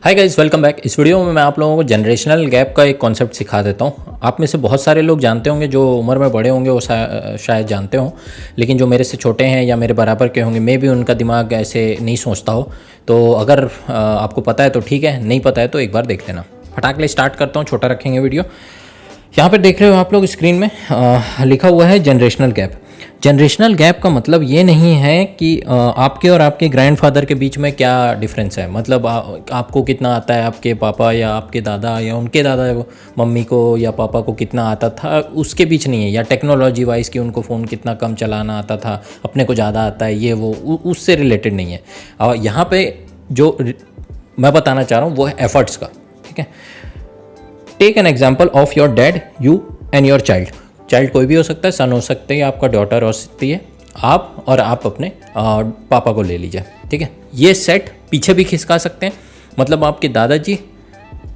Hi guys, welcome back. इस video में मैं आप लोगों को जनरेशनल गैप का एक कॉन्सेप्ट सिखा देता हूँ। आप में से बहुत सारे लोग जानते होंगे, जो उम्र में बड़े होंगे वो शायद जानते हों, लेकिन जो मेरे से छोटे हैं या मेरे बराबर के होंगे, मे भी उनका दिमाग ऐसे नहीं सोचता हो। तो अगर आपको पता है तो ठीक है, नहीं पता है तो एक बार देख लेना। फटाक ले स्टार्ट करता हूँ, छोटा रखेंगे वीडियो। यहाँ पर देख रहे हो आप लोग स्क्रीन में लिखा हुआ है जनरेशनल गैप। जनरेशनल गैप का मतलब ये नहीं है कि आपके और आपके ग्रैंडफादर के बीच में क्या डिफरेंस है, मतलब आपको कितना आता है, आपके पापा या आपके दादा या उनके दादा मम्मी को या पापा को कितना आता था, उसके बीच नहीं है। या टेक्नोलॉजी वाइज कि उनको फ़ोन कितना कम चलाना आता था, अपने को ज़्यादा आता है, ये वो उससे रिलेटेड नहीं है। और यहाँ पे जो मैं बताना चाह रहा हूँ वो है एफर्ट्स का। ठीक है, take an example of your dad, you and your child कोई भी हो सकता है, सन हो सकते हैं, आपका डॉटर हो सकती है, आप और आप अपने पापा को ले लीजिए। ठीक है, ये सेट पीछे भी खिसका सकते हैं, मतलब आपके दादाजी,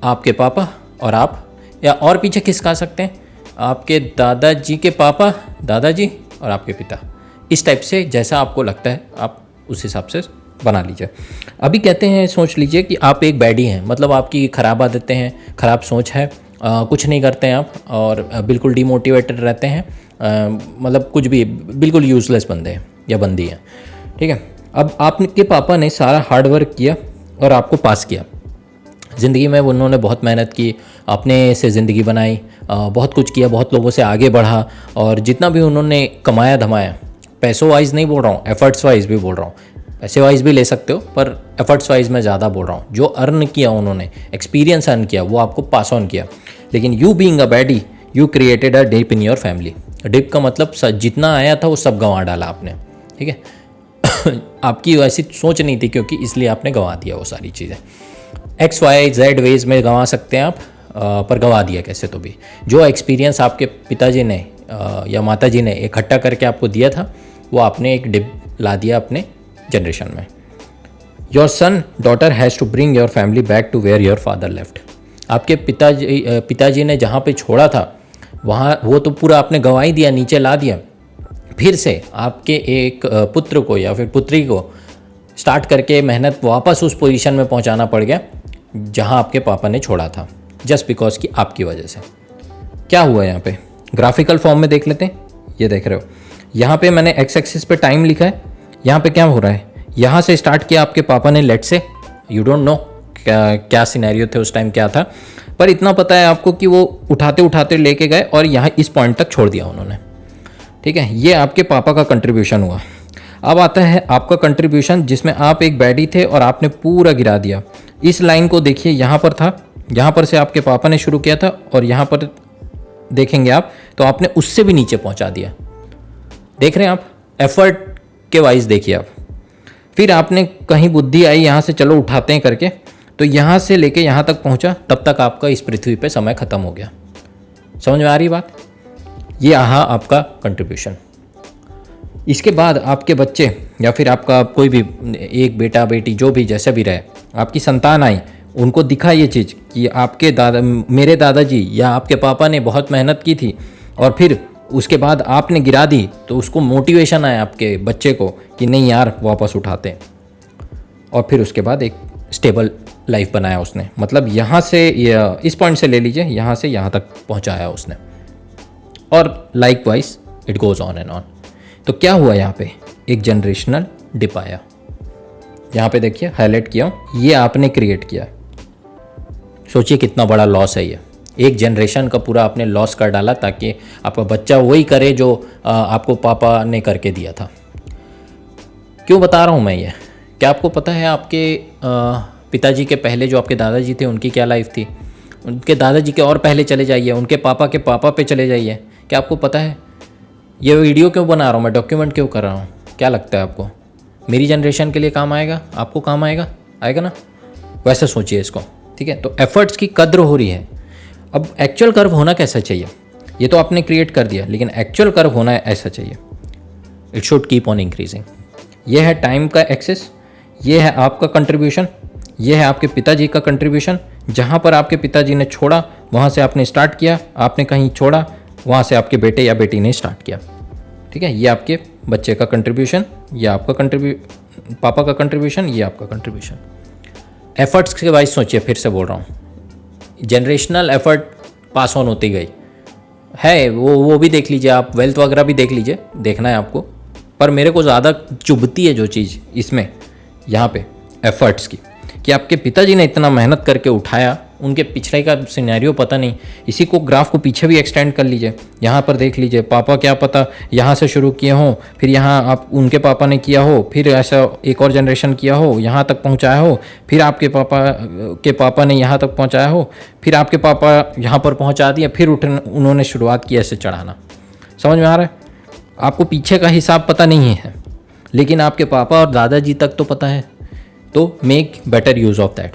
आपके पापा और आप, या और पीछे खिसका सकते हैं, आपके दादाजी के पापा, दादाजी और आपके पिता। इस टाइप से जैसा आपको लगता है आप उस हिसाब से बना लीजिए। अभी कहते हैं, सोच लीजिए कि आप एक बैडी हैं, मतलब आपकी ख़राब आदतें हैं, ख़राब सोच है, कुछ नहीं करते हैं आप और बिल्कुल डिमोटिवेटेड रहते हैं, मतलब कुछ भी बिल्कुल यूज़लेस बंदे हैं या बंदी हैं। ठीक है, अब आपके पापा ने सारा हार्ड वर्क किया और आपको पास किया। ज़िंदगी में उन्होंने बहुत मेहनत की, अपने से ज़िंदगी बनाई, बहुत कुछ किया, बहुत लोगों से आगे बढ़ा, और जितना भी उन्होंने कमाया धमाया, पैसों वाइज नहीं बोल रहा हूँ, एफर्ट्स वाइज भी बोल रहा हूँ। पैसे वाइज भी ले सकते हो, पर एफर्ट्स वाइज मैं ज़्यादा बोल रहा हूँ। जो अर्न किया उन्होंने, एक्सपीरियंस अर्न किया, वो आपको पास ऑन किया। लेकिन you being a baddie, you created a dip in your family. Dip का मतलब जितना आया था वो सब गंवा डाला आपने। ठीक है आपकी वैसी सोच नहीं थी, क्योंकि इसलिए आपने गंवा दिया वो सारी चीज़ें। एक्स वाई जेड वेज में गंवा सकते हैं आप, पर गंवा दिया कैसे तो भी। जो एक्सपीरियंस आपके पिताजी ने या माताजी ने इकट्ठा करके आपको दिया था, वो आपने एक डिप ला दिया अपने जनरेशन में। Your son daughter has to bring your family back to where your father left. आपके पिताजी ने जहाँ पे छोड़ा था वहाँ, वो तो पूरा आपने गंवा ही दिया, नीचे ला दिया। फिर से आपके एक पुत्र को या फिर पुत्री को स्टार्ट करके मेहनत वापस उस पोजीशन में पहुँचाना पड़ गया जहाँ आपके पापा ने छोड़ा था, जस्ट बिकॉज कि आपकी वजह से। क्या हुआ यहाँ पे, ग्राफिकल फॉर्म में देख लेते हैं। ये देख रहे हो, यहाँ पे मैंने एक्स एक्सिस पे टाइम लिखा है। यहाँ पे क्या हो रहा है, यहाँ से स्टार्ट किया आपके पापा ने, लेट से, यू डोंट नो क्या सिनेरियो थे उस टाइम, क्या था, पर इतना पता है आपको कि वो उठाते उठाते लेके गए और यहाँ इस पॉइंट तक छोड़ दिया उन्होंने। ठीक है, ये आपके पापा का कंट्रीब्यूशन हुआ। अब आता है आपका कंट्रीब्यूशन, जिसमें आप एक बैडी थे और आपने पूरा गिरा दिया। इस लाइन को देखिए, यहाँ पर था, यहाँ पर से आपके पापा ने शुरू किया था, और यहाँ पर देखेंगे आप तो आपने उससे भी नीचे पहुँचा दिया। देख रहे हैं आप, एफर्ट के वाइज देखिए आप। फिर आपने कहीं बुद्धि आई, यहाँ से चलो उठाते हैं करके, तो यहाँ से लेके यहाँ तक पहुँचा, तब तक आपका इस पृथ्वी पे समय ख़त्म हो गया। समझ में आ रही बात? ये आपका कंट्रीब्यूशन। इसके बाद आपके बच्चे या फिर आपका कोई भी एक बेटा बेटी जो भी जैसे भी रहे, आपकी संतान आई, उनको दिखा ये चीज़ कि आपके मेरे दादाजी या आपके पापा ने बहुत मेहनत की थी, और फिर उसके बाद आपने गिरा दी, तो उसको मोटिवेशन आया आपके बच्चे को कि नहीं यार वापस उठाते हैं। और फिर उसके बाद एक स्टेबल लाइफ बनाया उसने, मतलब यहाँ से इस पॉइंट से ले लीजिए, यहाँ से यहाँ तक पहुँचाया उसने, और like wise it goes on and on. तो क्या हुआ यहाँ पे, एक जनरेशनल डिप आया। यहाँ पे देखिए हाईलाइट किया हूँ, ये आपने क्रिएट किया। सोचिए कितना बड़ा लॉस है ये, एक जनरेशन का पूरा आपने लॉस कर डाला, ताकि आपका बच्चा वही करे जो आपको पापा ने करके दिया था। क्यों बता रहा हूँ मैं ये, क्या आपको पता है आपके पिताजी के पहले जो आपके दादाजी थे उनकी क्या लाइफ थी? उनके दादाजी के और पहले चले जाइए, उनके पापा के पापा पे चले जाइए, क्या आपको पता है? ये वीडियो क्यों बना रहा हूँ मैं, डॉक्यूमेंट क्यों कर रहा हूँ? क्या लगता है आपको मेरी जनरेशन के लिए काम आएगा? आपको काम आएगा? आएगा ना? वैसे सोचिए इसको। ठीक है, तो एफर्ट्स की कद्र हो रही है। अब एक्चुअल कर्व होना कैसा चाहिए, ये तो आपने क्रिएट कर दिया, लेकिन एक्चुअल कर्व होना ऐसा चाहिए, it should keep on increasing. ये है टाइम का एक्सेस, ये है आपका कंट्रीब्यूशन, ये है आपके पिताजी का कंट्रीब्यूशन। जहाँ पर आपके पिताजी ने छोड़ा वहाँ से आपने स्टार्ट किया, आपने कहीं छोड़ा वहाँ से आपके बेटे या बेटी ने स्टार्ट किया। ठीक है, ये आपके बच्चे का कंट्रीब्यूशन, ये आपका पापा का कंट्रीब्यूशन, ये आपका कंट्रीब्यूशन। एफर्ट्स के वाइज सोचिए, फिर से बोल रहा हूँ, जनरेशनल एफर्ट पास ऑन होती गई है। वो भी देख लीजिए आप, वेल्थ वगैरह भी देख लीजिए, देखना है आपको। पर मेरे को ज़्यादा चुभती है जो चीज़ इसमें यहाँ पे एफर्ट्स की, कि आपके पिताजी ने इतना मेहनत करके उठाया, उनके पिछले का सिनेरियो पता नहीं। इसी को ग्राफ को पीछे भी एक्सटेंड कर लीजिए, यहाँ पर देख लीजिए, पापा क्या पता यहाँ से शुरू किए हों, फिर यहाँ आप उनके पापा ने किया हो, फिर ऐसा एक और जनरेशन किया हो, यहाँ तक पहुँचाया हो, फिर आपके पापा ने यहाँ तक पहुँचाया हो, फिर आपके पापा यहाँ पर पहुँचा दिया, फिर उन्होंने शुरुआत की ऐसे चढ़ाना। समझ में आ रहा है? आपको पीछे का हिसाब पता नहीं है, लेकिन आपके पापा और दादाजी तक तो पता है। तो make better use of that.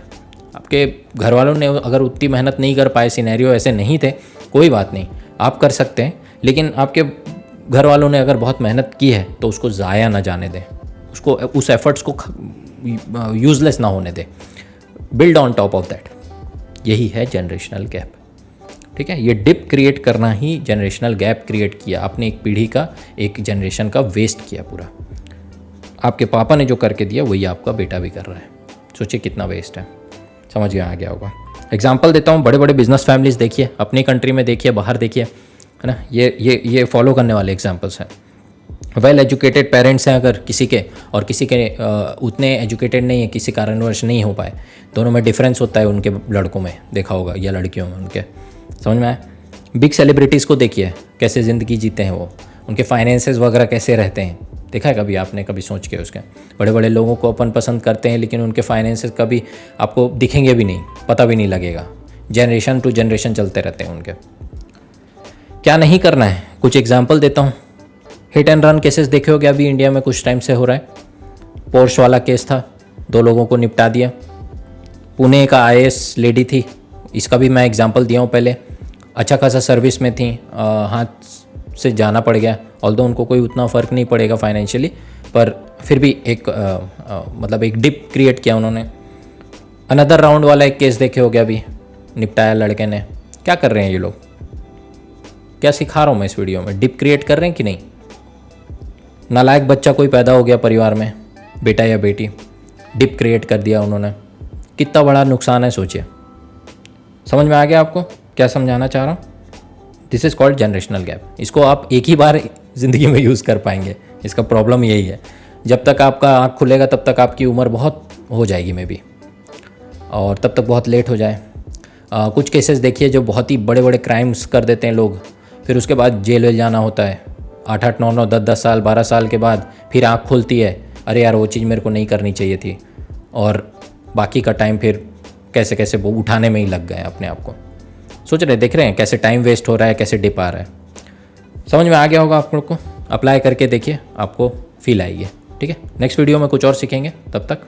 आपके घर वालों ने अगर उतनी मेहनत नहीं कर पाए, सिनेरियो ऐसे नहीं थे, कोई बात नहीं, आप कर सकते हैं। लेकिन आपके घर वालों ने अगर बहुत मेहनत की है तो उसको ज़ाया ना जाने दें, उसको उस एफर्ट्स को यूज़लेस ना होने दें। Build on top of that. यही है जनरेशनल गैप। ठीक है, ये डिप क्रिएट करना ही जनरेशनल गैप क्रिएट किया। आपने एक पीढ़ी का, एक जनरेशन का वेस्ट किया पूरा। आपके पापा ने जो करके दिया वही आपका बेटा भी कर रहा है। सोचिए कितना वेस्ट है। समझ में आ गया होगा। एग्जाम्पल देता हूँ, बड़े बड़े बिजनेस फैमिलीज देखिए, अपनी कंट्री में देखिए, बाहर देखिए, है ना। ये फॉलो करने वाले एग्जाम्पल्स हैं। वेल एजुकेटेड पेरेंट्स हैं अगर किसी के, और किसी के उतने एजुकेटेड नहीं है, किसी कारणवश नहीं हो पाए, दोनों में डिफरेंस होता है उनके लड़कों में, देखा होगा, या लड़कियों में उनके। समझ में आया? बिग सेलिब्रिटीज़ को देखिए कैसे ज़िंदगी जीते हैं वो, उनके फाइनेंसेस वगैरह कैसे रहते हैं, देखा है कभी आपने, कभी सोच के उसके? बड़े बड़े लोगों को अपन पसंद करते हैं, लेकिन उनके फाइनेंसेस कभी आपको दिखेंगे भी नहीं, पता भी नहीं लगेगा। जनरेशन टू जनरेशन चलते रहते हैं उनके। क्या नहीं करना है, कुछ एग्जाम्पल देता हूँ। हिट एंड रन केसेस देखे होगे अभी इंडिया में कुछ टाइम से हो रहा है। पोर्श वाला केस था, 2 लोगों को निपटा दिया। पुणे का IAS लेडी थी, इसका भी मैं एग्जाम्पल दिया हूँ पहले। अच्छा खासा सर्विस में थी, हाथ से जाना पड़ गया। ऑल्दो उनको कोई उतना फ़र्क नहीं पड़ेगा फाइनेंशियली, पर फिर भी एक मतलब एक डिप क्रिएट किया उन्होंने। अनदर राउंड वाला एक केस देखे हो गया अभी, निपटाया लड़के ने। क्या कर रहे हैं ये लोग? क्या सिखा रहा हूँ मैं इस वीडियो में? डिप क्रिएट कर रहे हैं कि नहीं? नालायक बच्चा कोई पैदा हो गया परिवार में, बेटा या बेटी, डिप क्रिएट कर दिया उन्होंने। कितना बड़ा नुकसान है सोचिए। समझ में आ गया आपको क्या समझाना चाह रहा हूँ? This is called generational gap. इसको आप एक ही बार ज़िंदगी में यूज़ कर पाएंगे। इसका प्रॉब्लम यही है, जब तक आपका आँख खुलेगा तब तक आपकी उम्र बहुत हो जाएगी मे बी, और तब तक बहुत लेट हो जाए। कुछ केसेस देखिए जो बहुत ही बड़े बड़े क्राइम्स कर देते हैं लोग, फिर उसके बाद जेल वेल जाना होता है 8-8, 9-9, 10-10 साल, 12 साल के बाद फिर आँख खुलती है, अरे यार वो चीज़ मेरे को नहीं करनी चाहिए थी, और बाकी का टाइम फिर कैसे कैसे वो उठाने में ही लग गए अपने आप को। सोच रहे, देख रहे हैं कैसे टाइम वेस्ट हो रहा है, कैसे डिप आ रहा है। समझ में आ गया होगा आप लोग को? अप्लाई करके देखिए, आपको फील आएगी। ठीक है, नेक्स्ट वीडियो में कुछ और सीखेंगे, तब तक